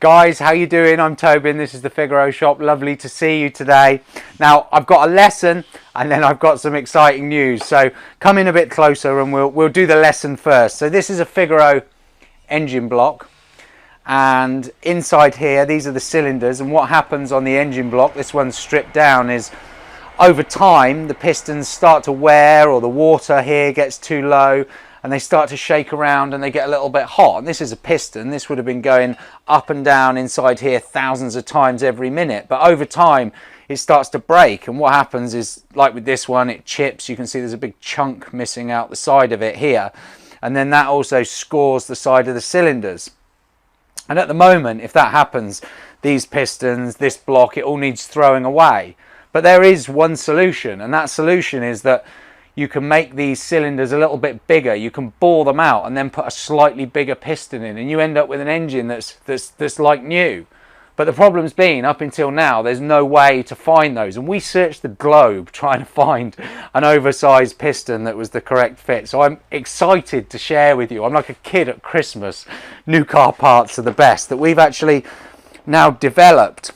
Guys, how you doing? I'm Tobin. This is the Figaro shop. Lovely to see you today. Now, I've got a lesson and then I've got some exciting news. So come in a bit closer and we'll do the lesson first. So this is a Figaro engine block, and inside here these are the cylinders, and what happens on the engine block, this one's stripped down, is over time the pistons start to wear, or the water here gets too low and they start to shake around and they get a little bit hot. And this is a piston. This would have been going up and down inside here thousands of times every minute, but over time it starts to break, and what happens is, like with this one, it chips. You can see there's a big chunk missing out the side of it here, and then that also scores the side of the cylinders. And at the moment, if that happens, these pistons, this block, it all needs throwing away. But there is one solution, and that solution is that you can make these cylinders a little bit bigger. You can bore them out and then put a slightly bigger piston in, and you end up with an engine that's like new. But the problem's been, up until now, there's no way to find those, and we searched the globe trying to find an oversized piston that was the correct fit. So I'm excited to share with you. I'm like a kid at Christmas. New car parts are the best. That we've actually now developed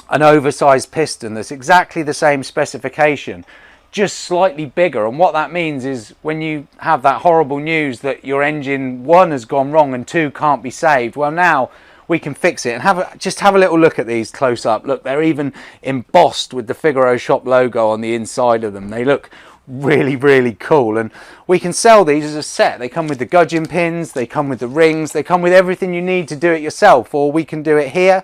an oversized piston that's exactly the same specification, just slightly bigger. And what that means is, when you have that horrible news that your engine 1 has gone wrong and 2 can't be saved, well, now we can fix it. And just have a little look at these close up. Look, they're even embossed with the Figaro shop logo on the inside of them. They look really, really cool, and we can sell these as a set. They come with the gudgeon pins, they come with the rings, they come with everything you need to do it yourself, or we can do it here.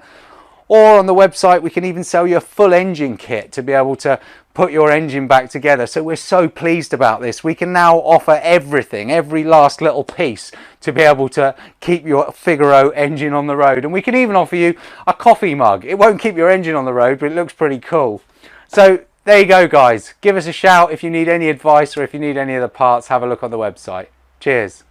Or on the website, we can even sell you a full engine kit to be able to put your engine back together. So we're so pleased about this. We can now offer everything, every last little piece, to be able to keep your Figaro engine on the road. And we can even offer you a coffee mug. It won't keep your engine on the road, but it looks pretty cool. So there you go, guys. Give us a shout if you need any advice, or if you need any of the parts. Have a look on the website. Cheers.